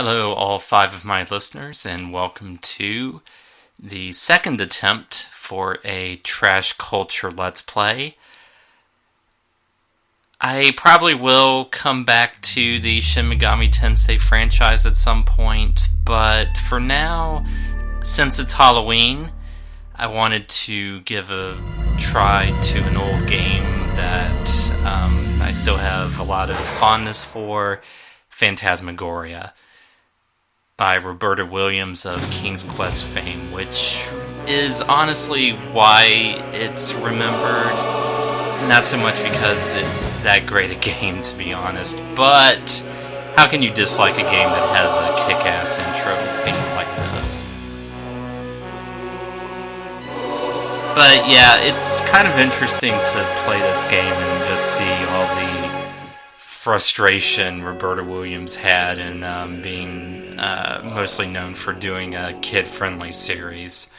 Hello, all 5 of my listeners, and welcome to the second attempt for a Trash Culture Let's Play. I probably will come back to the Shin Megami Tensei franchise at some point, but for now, since it's Halloween, I wanted to give a try to an old game that I still have a lot of fondness for, Phantasmagoria, by Roberta Williams of King's Quest fame, which is honestly why it's remembered. Not so much because it's that great a game, to be honest, but how can you dislike a game that has a kick-ass intro theme like this? But yeah, it's kind of interesting to play this game and just see all the frustration Roberta Williams had in being mostly known for doing a kid-friendly series.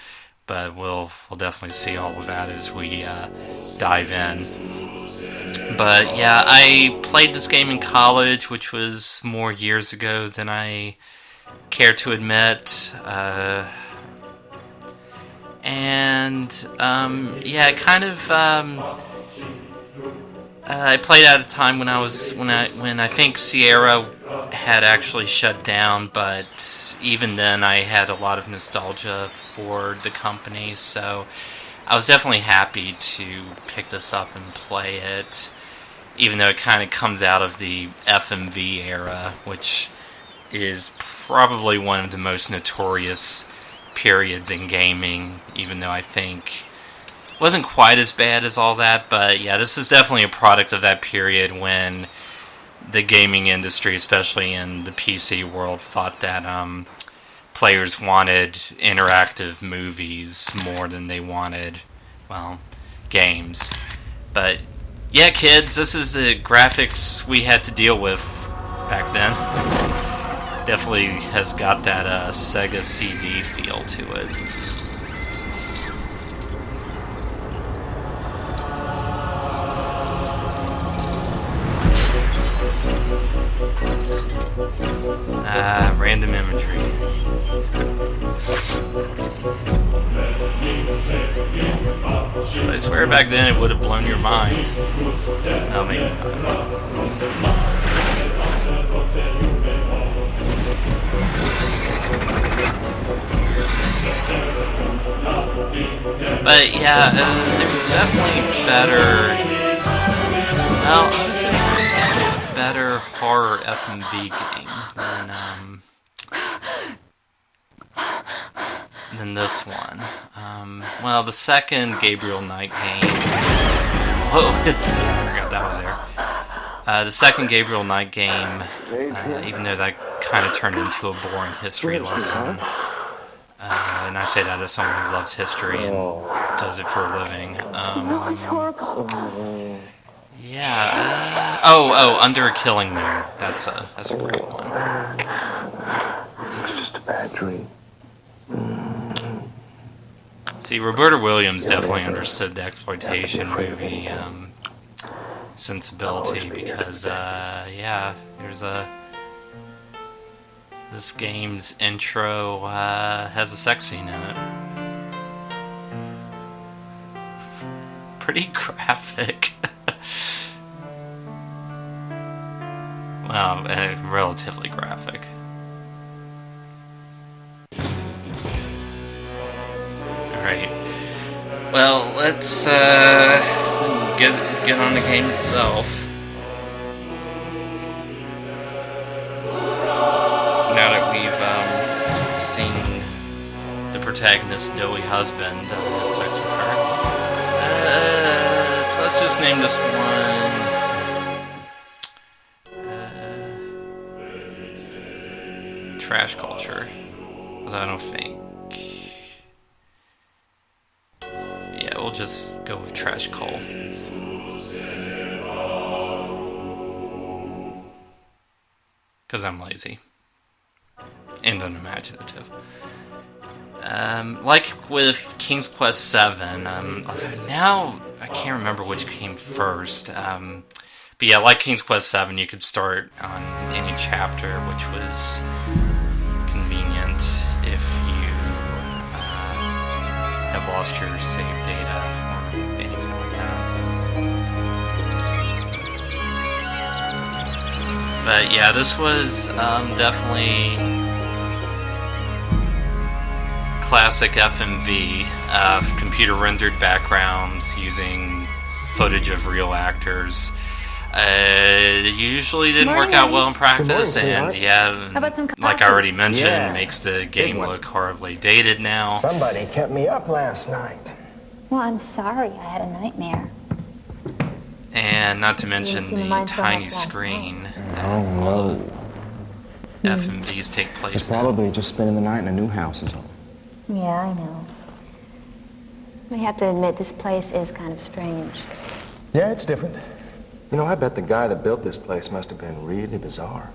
But we'll definitely see all of that as we dive in. But yeah, I played this game in college, which was more years ago than I care to admit. Yeah, kind of. I played at a time when I think Sierra had actually shut down, but even then I had a lot of nostalgia for the company, so I was definitely happy to pick this up and play it, even though it kind of comes out of the FMV era, which is probably one of the most notorious periods in gaming, even though I think wasn't quite as bad as all that. But yeah, this is definitely a product of that period when the gaming industry, especially in the PC world, thought that players wanted interactive movies more than they wanted, well, games. But yeah, kids, this is the graphics we had to deal with back then. Definitely has got that Sega CD feel to it. Random imagery. But I swear back then it would have blown your mind. No, maybe not. But yeah, there's definitely better. Well, honestly, there's a better horror FMV game than this one. Well, the second Gabriel Knight game. Whoa, I forgot that was there. The second Gabriel Knight game, even though that kind of turned into a boring history lesson. And I say that as someone who loves history and does it for a living. Yeah. Under a Killing Moon. That's a great one. It was just a bad dream. See, Roberta Williams definitely understood the exploitation movie sensibility because, there's this game's intro has a sex scene in it. Pretty graphic. Well, relatively graphic. Alright. Well, let's get on the game itself. Now that we've seen the protagonist's doughy husband have sex with her, let's just name this one Trash Culture, because I don't think. Yeah, we'll just go with Trash Cul. Because I'm lazy. And unimaginative. Like with King's Quest VII, now I can't remember which came first. But yeah, like King's Quest VII, you could start on any chapter, which was lost your save data or anything like that. But yeah, this was definitely classic FMV, computer rendered backgrounds using footage of real actors. It usually didn't work out well in practice, and yeah, like I already mentioned, makes the game look horribly dated now. Somebody kept me up last night. Well, I'm sorry. I had a nightmare. And not to mention the tiny screen that all the FMVs take place It's probably just spending the night in a new house is all. Yeah, I know. We have to admit, this place is kind of strange. Yeah, it's different. You know, I bet the guy that built this place must have been really bizarre.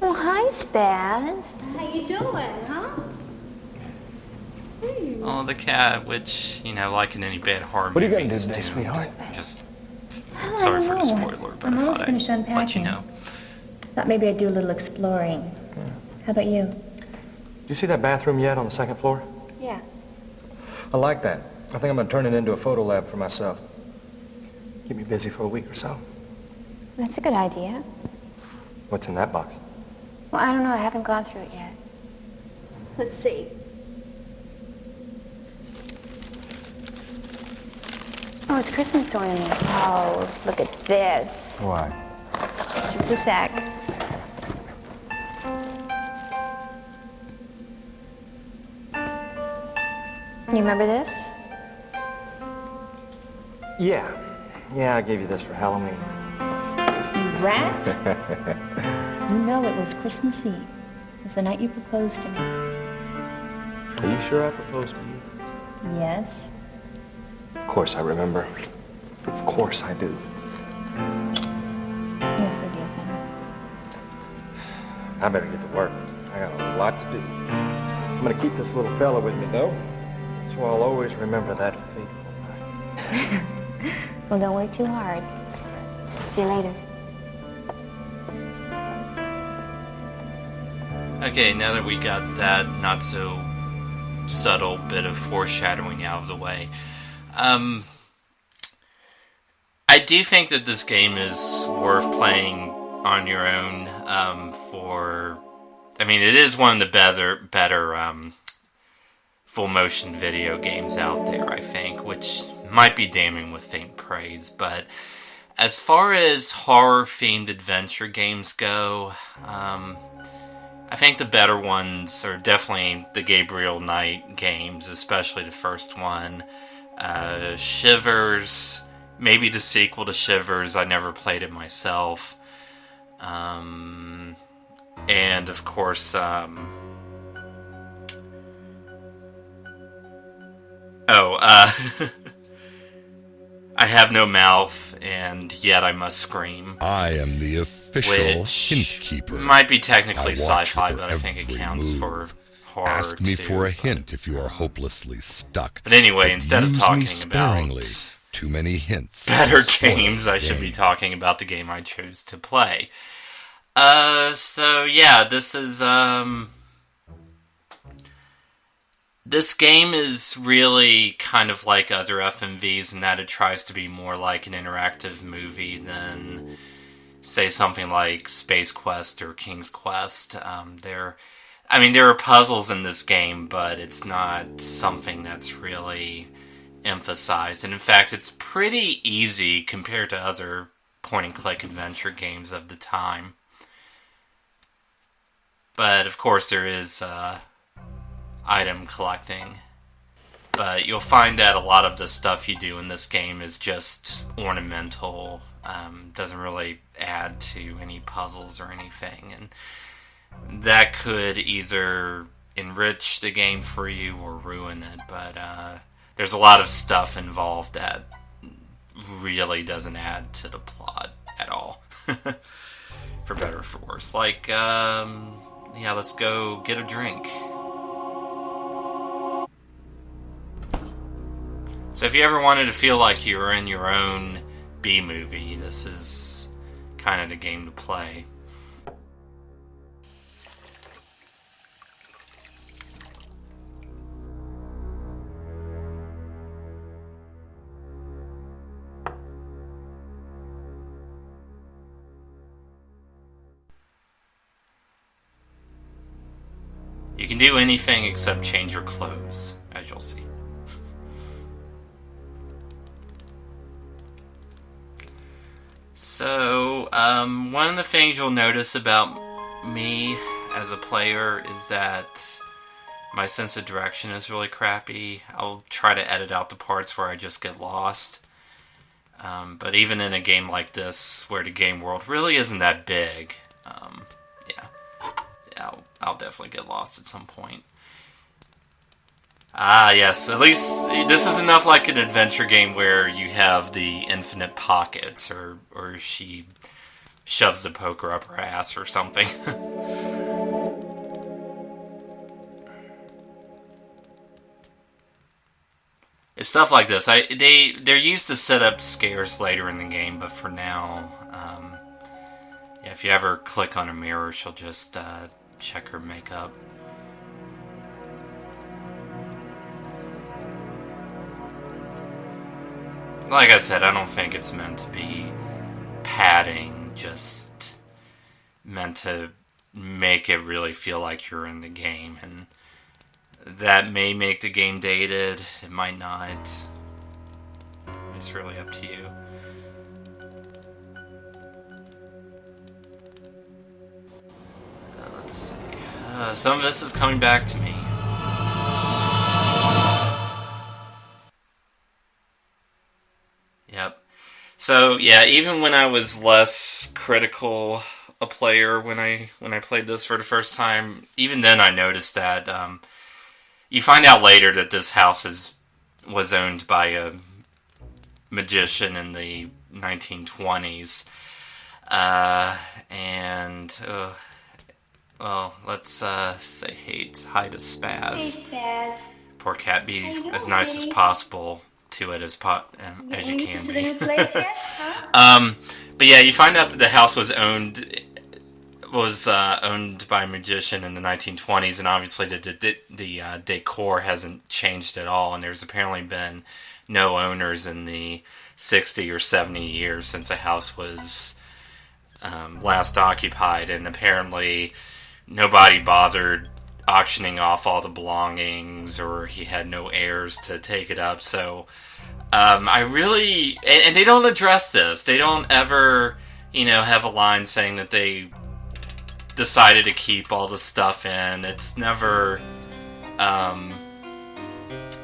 Well, hi, Spaz. How you doing, huh? Oh, the cat, which, you know, like in any bad horror What are you gonna do movies, today, sweetheart? just sorry for the spoiler, but I thought I'd let you know. Thought maybe I'd do a little exploring. How about you? Did you see that bathroom yet on the second floor? Yeah. I like that. I think I'm gonna turn it into a photo lab for myself. Keep me busy for a week or so. That's a good idea. What's in that box? Well, I don't know. I haven't gone through it yet. Let's see. Oh, it's Christmas ornament. Oh, look at this. What? Just a sec. You remember this? Yeah. Yeah, I gave you this for Halloween. You rat? You know it was Christmas Eve. It was the night you proposed to me. Are you sure I proposed to you? Yes. Of course I remember. Of course I do. You're forgiven. I better get to work. I got a lot to do. I'm gonna keep this little fella with me, though. So I'll always remember that fateful night. Well, don't work too hard. See you later. Okay, now that we got that not so subtle bit of foreshadowing out of the way, I do think that this game is worth playing on your own. It is one of the better full motion video games out there, I think, which might be damning with faint praise. But as far as horror themed adventure games go, I think the better ones are definitely the Gabriel Knight games, especially the first one. Shivers, maybe the sequel to Shivers. I never played it myself. And of course, I Have No Mouth, and Yet I Must Scream. I am the official hint keeper. Might be technically sci-fi, but I think it counts for horror. Ask me too, for a hint if you are hopelessly stuck. But anyway, instead of use talking me sparingly. about Too many hints. better Spoil games, the I should be game. talking about the game I chose to play. So yeah, this is this game is really kind of like other FMVs in that it tries to be more like an interactive movie than, say, something like Space Quest or King's Quest. There are puzzles in this game, but it's not something that's really emphasized. And in fact, it's pretty easy compared to other point-and-click adventure games of the time. But of course, there is item collecting. But you'll find that a lot of the stuff you do in this game is just ornamental. Doesn't really add to any puzzles or anything. And that could either enrich the game for you or ruin it. But there's a lot of stuff involved that really doesn't add to the plot at all. For better or for worse. Like, let's go get a drink. So if you ever wanted to feel like you were in your own B-movie, this is kind of the game to play. You can do anything except change your clothes, as you'll see. So, one of the things you'll notice about me as a player is that my sense of direction is really crappy. I'll try to edit out the parts where I just get lost. But even in a game like this, where the game world really isn't that big, I'll definitely get lost at some point. Ah, yes, at least this is enough like an adventure game where you have the infinite pockets, or she shoves the poker up her ass or something. It's stuff like this. They're used to set up scares later in the game, but for now, if you ever click on a mirror, she'll just check her makeup. Like I said, I don't think it's meant to be padding, just meant to make it really feel like you're in the game, and that may make the game dated, it might not. It's really up to you. Let's see. Some of this is coming back to me. Yep. So yeah, even when I was less critical a player when I played this for the first time, even then I noticed that you find out later that this house was owned by a magician in the 1920s, well, let's say hi to Spaz. Hey, Spaz. Poor cat, be as nice as possible to it as you can be. New place yet? Huh? But yeah, you find out that the house was owned by a magician in the 1920s, and obviously the decor hasn't changed at all, and there's apparently been no owners in the 60 or 70 years since the house was last occupied, and apparently nobody bothered auctioning off all the belongings, or he had no heirs to take it up. So I really, and they don't address this. They don't ever, have a line saying that they decided to keep all the stuff in. It's never,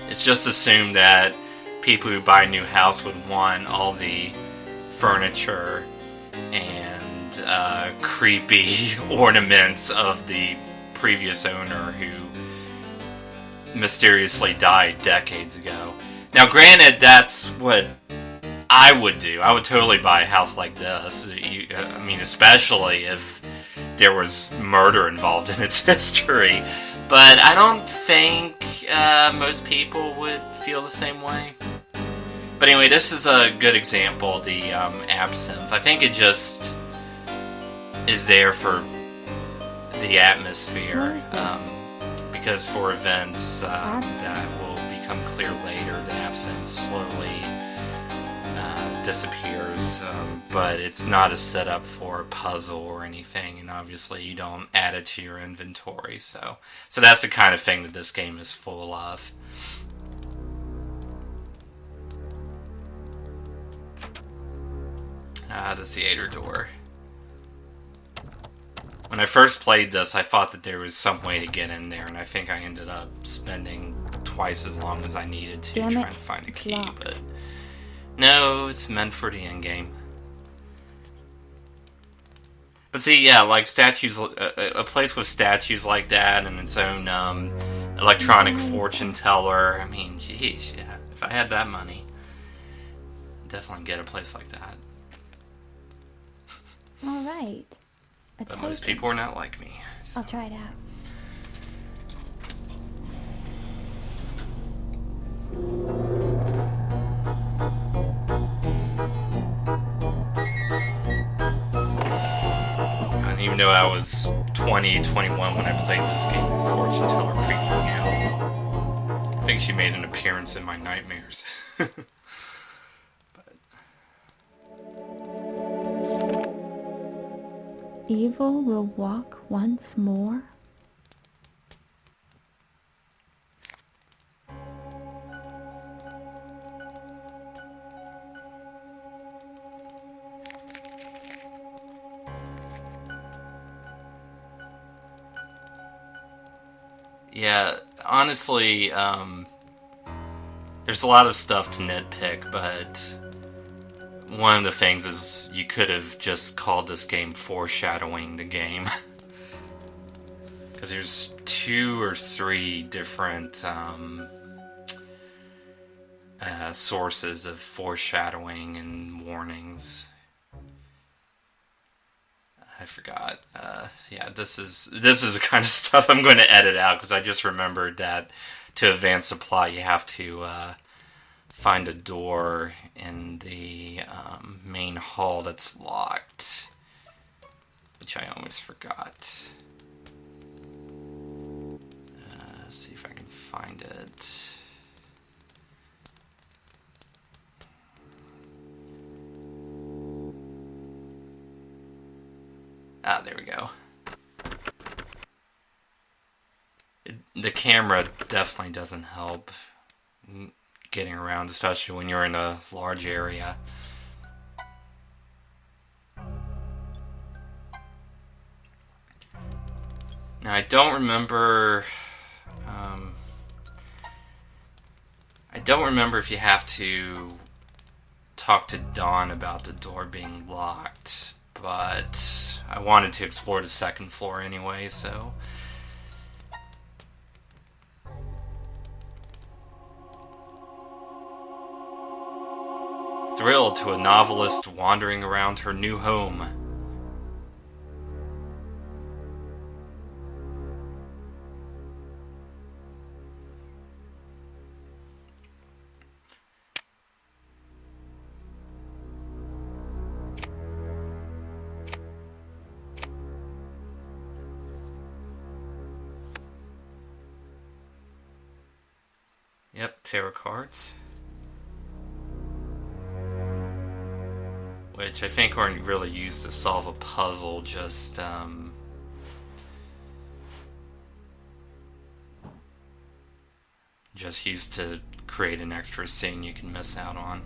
it's just assumed that people who buy a new house would want all the furniture and creepy ornaments of the previous owner who mysteriously died decades ago. Now, granted, that's what I would do. I would totally buy a house like this. I mean, especially if there was murder involved in its history. But I don't think most people would feel the same way. But anyway, this is a good example, the absinthe. I think it just is there for the atmosphere, because for events that will become clear later, the absinthe slowly disappears, but it's not a setup for a puzzle or anything, and obviously you don't add it to your inventory, so that's the kind of thing that this game is full of. The theater door. When I first played this, I thought that there was some way to get in there, and I think I ended up spending twice as long as I needed to trying to find a key, but no, it's meant for the end game. But see, yeah, like statues, a place with statues like that and its own electronic fortune teller, I mean, geez, yeah, if I had that money, I'd definitely get a place like that. All right. But most people are not like me. So. I'll try it out. And even though I was 20, 21 when I played this game, the fortune teller creeped me out. I think she made an appearance in my nightmares. Evil will walk once more. Yeah, honestly, there's a lot of stuff to nitpick, but one of the things is you could have just called this game Foreshadowing the Game. Because there's 2 or 3 different sources of foreshadowing and warnings. I forgot. Yeah, this is the kind of stuff I'm going to edit out, because I just remembered that to advance the plot you have to find a door in the main hall that's locked, which I almost forgot. Let's see if I can find it. Ah, there we go. The camera definitely doesn't help getting around, especially when you're in a large area. Now, I don't remember if you have to talk to Dawn about the door being locked, but I wanted to explore the second floor anyway, so... Thrilled to a novelist wandering around her new home. Yep, tarot cards. Which I think aren't really used to solve a puzzle, just used to create an extra scene you can miss out on.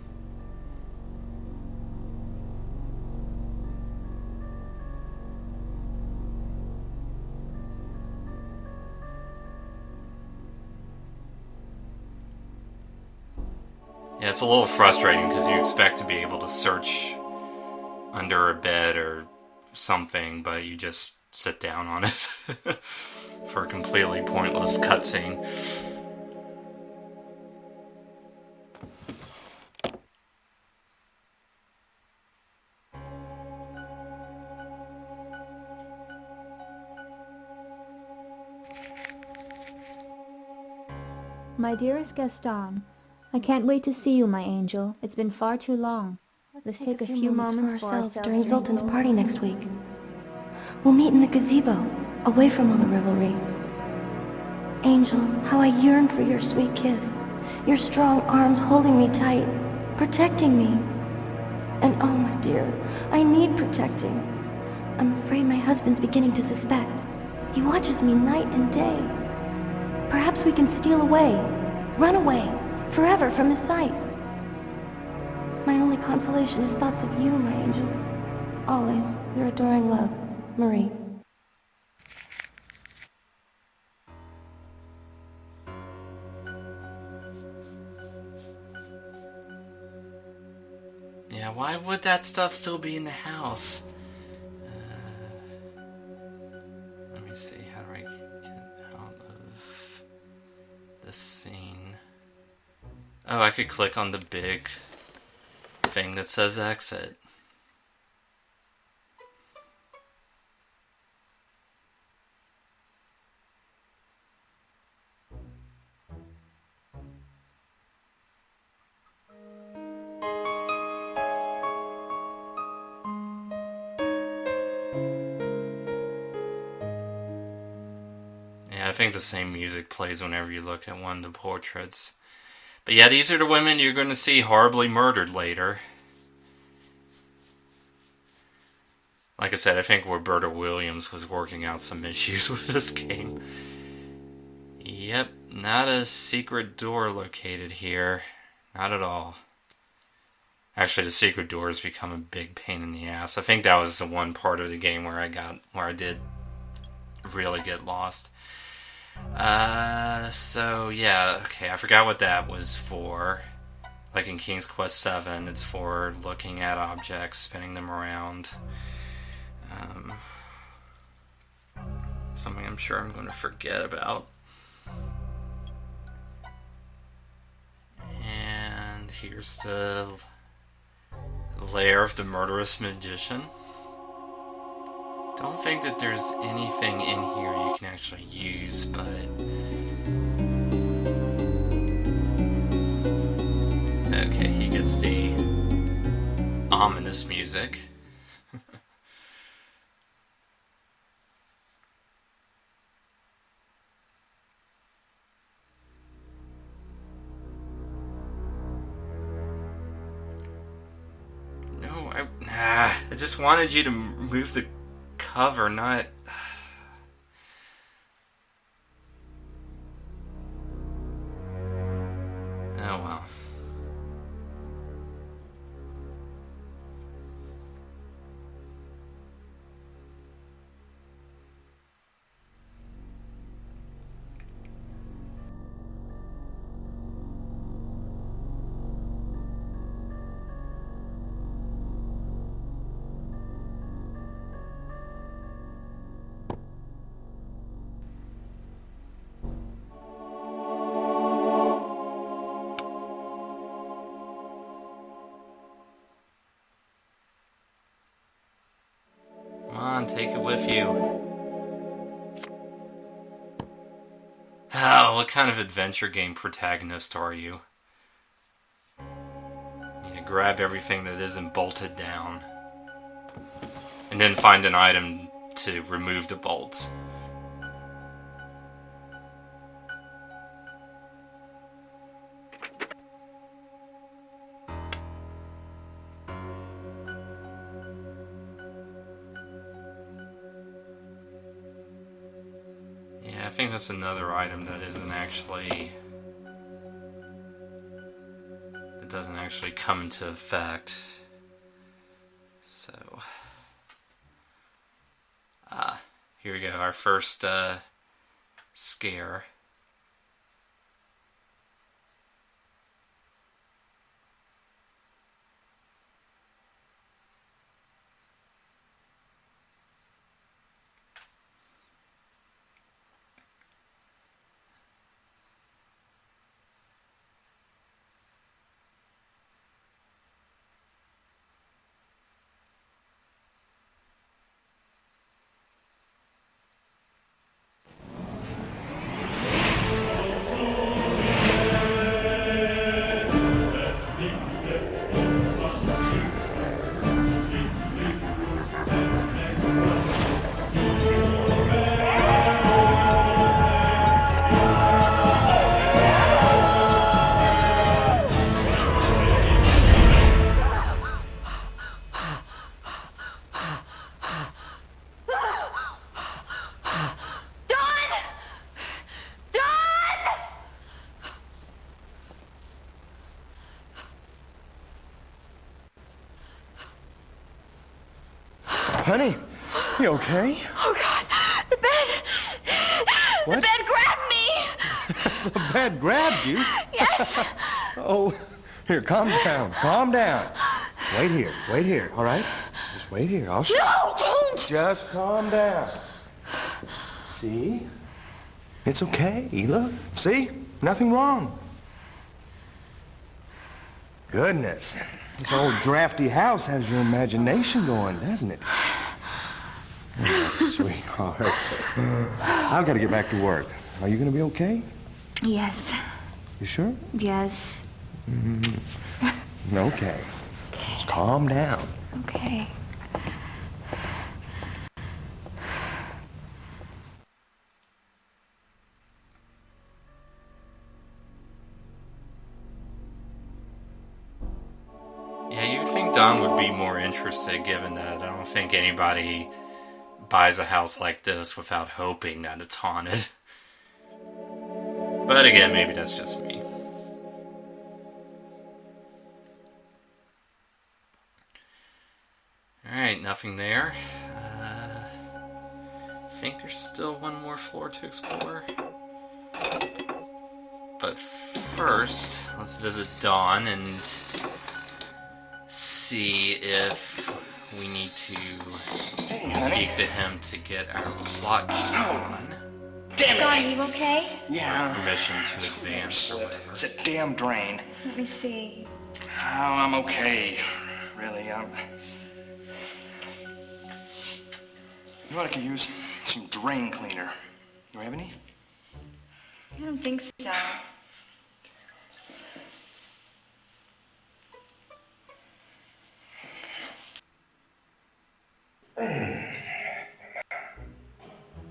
Yeah, it's a little frustrating because you expect to be able to search under a bed or something, but you just sit down on it for a completely pointless cutscene. My dearest Gaston, I can't wait to see you, my angel. It's been far too long. Let's take a few moments for ourselves during Zoltan's party next week. We'll meet in the gazebo, away from all the revelry. Angel, how I yearn for your sweet kiss, your strong arms holding me tight, protecting me. And oh, my dear, I need protecting. I'm afraid my husband's beginning to suspect. He watches me night and day. Perhaps we can steal away, run away, forever from his sight. My only consolation is thoughts of you, my angel. Always, your adoring love, Marie. Yeah, why would that stuff still be in the house? Let me see, how do I get out of this scene? Oh, I could click on the big thing that says exit. Yeah, I think the same music plays whenever you look at one of the portraits. But yeah, these are the women you're going to see horribly murdered later. Like I said, I think Roberta Williams was working out some issues with this game. Yep, not a secret door located here. Not at all. Actually, the secret door has become a big pain in the ass. I think that was the one part of the game where I did really get lost. So yeah, okay, I forgot what that was for. Like in King's Quest 7, it's for looking at objects, spinning them around. Something I'm sure I'm going to forget about. And here's the lair of the murderous magician. Don't think that there's anything in here you can actually use, but... Okay, he gets the ominous music. No, I just wanted you to move the cover, not... Oh well. Take it with you. Oh, what kind of adventure game protagonist are you? You need to grab everything that isn't bolted down. And then find an item to remove the bolts. I think that's another item that isn't actually... It doesn't actually come into effect. So... here we go, our first scare. Honey, you okay? Oh, God. The bed. What? The bed grabbed me. The bed grabbed you? Yes. Oh, here, calm down. Calm down. Wait here, all right? Just wait here. I'll show you. No, don't. Just calm down. See? It's okay. Look. See? Nothing wrong. Goodness. This old drafty house has your imagination going, doesn't it? Oh, sweetheart. I've got to get back to work. Are you going to be okay? Yes. You sure? Yes. Okay. Just calm down. Okay. Yeah, you'd think Don would be more interested, given that I don't think anybody buys a house like this without hoping that it's haunted. But again, maybe that's just me. Alright, nothing there. I think there's still one more floor to explore. But first, let's visit Dawn and see if we need to speak to him to get our plot on. Damn it! Are you okay? Yeah. Permission to advance or whatever. It's a damn drain. Let me see. Oh, I'm okay. Really, You know what I could use? Some drain cleaner. Do I have any? I don't think so.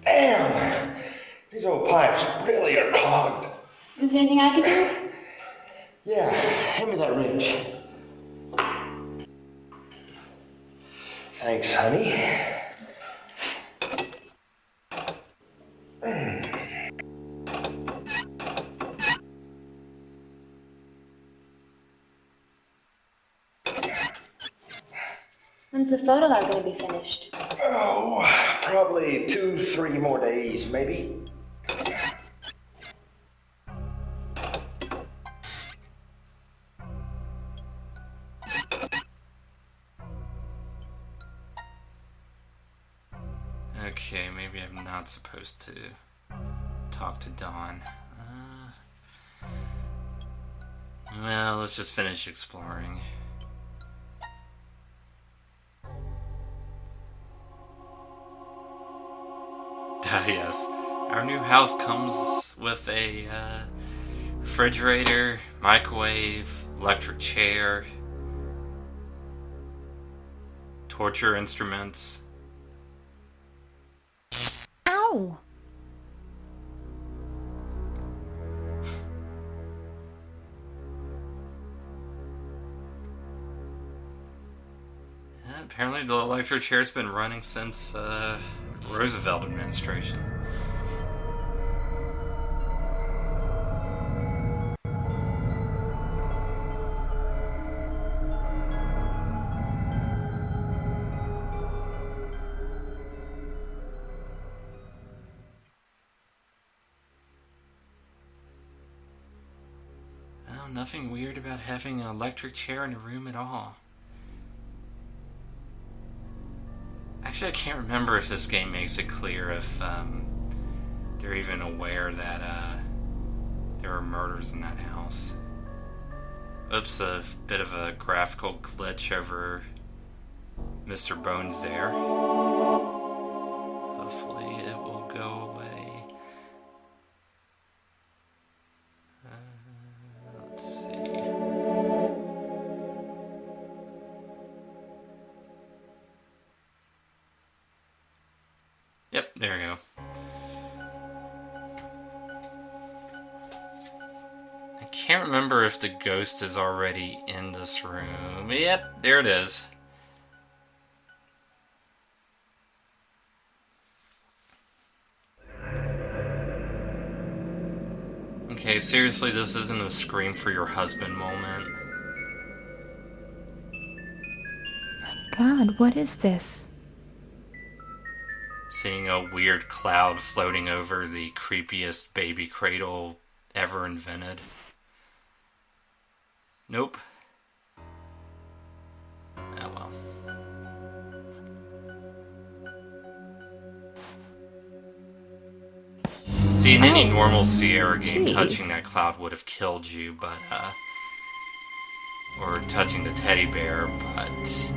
Damn! These old pipes really are clogged. Is there anything I can do? Yeah, hand me that wrench. Thanks, honey. When's the photo lab going to be finished? Oh, probably 2-3 more days, maybe. Okay, maybe I'm not supposed to talk to Dawn. Well, let's just finish exploring. Yes, our new house comes with a refrigerator, microwave, electric chair, torture instruments. Ow! Yeah, apparently the electric chair's been running since Roosevelt administration. Well, nothing weird about having an electric chair in a room at all. Actually, I can't remember if this game makes it clear if they're even aware that there are murders in that house. Oops, a bit of a graphical glitch over Mr. Bones there. Hopefully it will go away. Let's see. Yep, there we go. I can't remember if the ghost is already in this room. Yep, there it is. Okay, seriously, this isn't a scream for your husband moment. God, what is this? Seeing a weird cloud floating over the creepiest baby cradle ever invented. Nope. Oh well. See, in any normal Sierra game, geez. touching that cloud would have killed you, but, or touching the teddy bear, but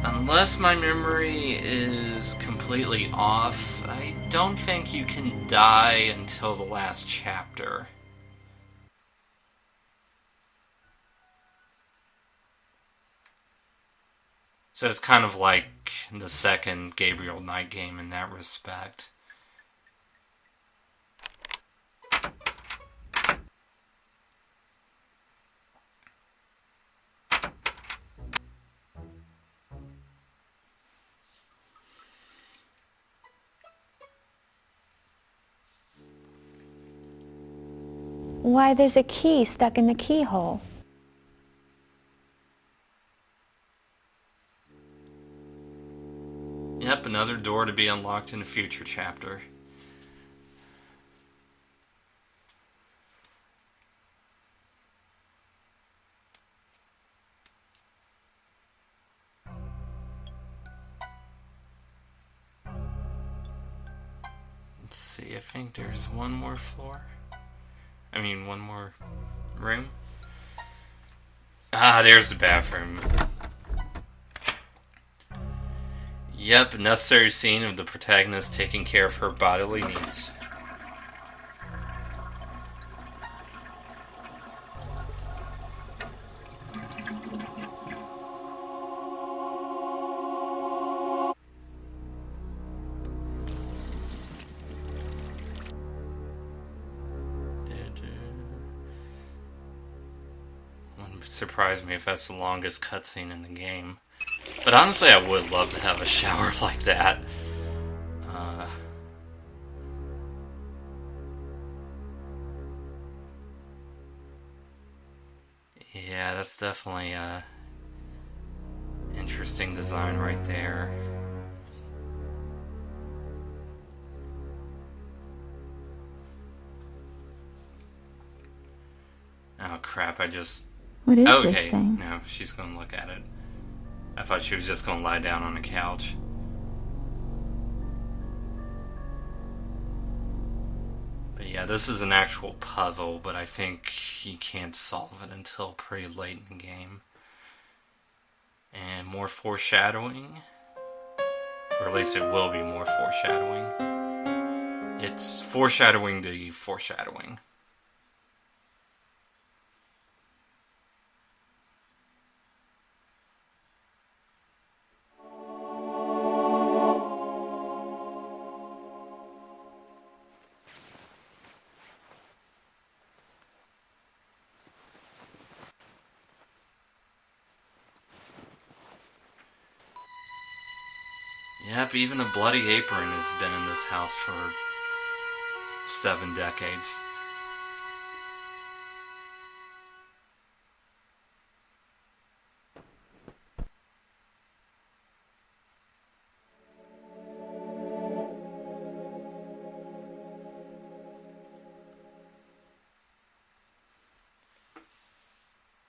unless my memory is completely off, I don't think you can die until the last chapter. So it's kind of like the second Gabriel Knight game in that respect. Why, there's a key stuck in the keyhole. Yep, another door to be unlocked in a future chapter. see, I think there's one more floor. I mean, one more room. Ah, there's the bathroom. Yep, necessary scene of the protagonist taking care of her bodily needs. Wouldn't surprise me if that's the longest cutscene in the game. But honestly, I would love to have a shower like that. Yeah, that's definitely interesting design right there. Oh crap, I just... What is okay, this thing? no, she's gonna look at it. I thought she was just gonna lie down on the couch. But yeah, this is an actual puzzle, but I think you can't solve it until pretty late in the game. And more foreshadowing. Or at least it will be more foreshadowing. It's foreshadowing the foreshadowing. Yep, even a bloody apron has been in this house for 7 decades.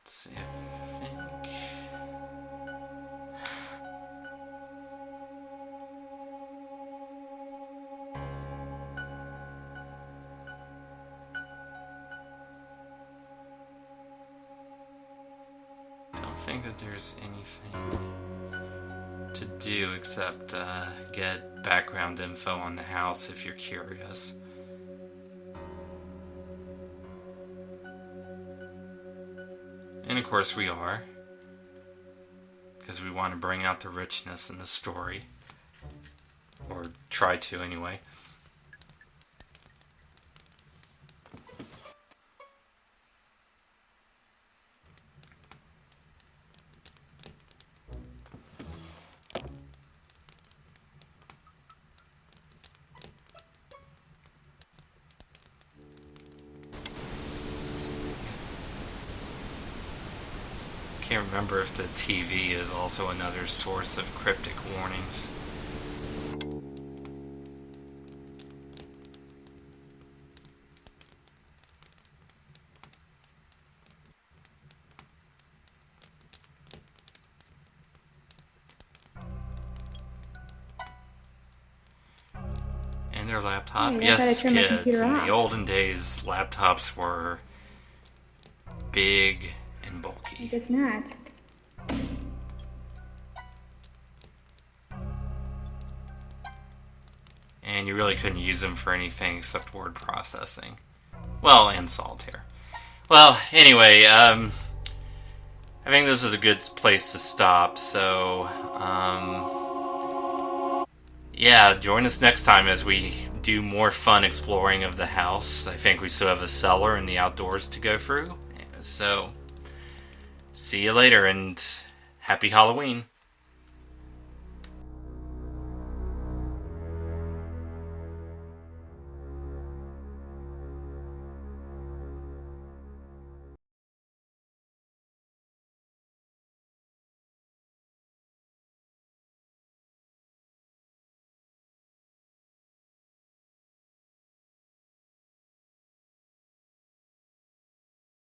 Let's see, I think... think that there's anything to do except get background info on the house if you're curious. And of course we are, because we want to bring out the richness in the story, or try to anyway. I can't remember if the TV is also another source of cryptic warnings. And their laptop? Hey, I gotta Yes, turn my kids. computer In off. the olden days, laptops were big and I bulky. guess not. And you really couldn't use them for anything except word processing. Well, and solitaire. Well, anyway, I think this is a good place to stop, so, yeah, join us next time as we do more fun exploring of the house. I think we still have a cellar and the outdoors to go through, so, see you later, and happy Halloween.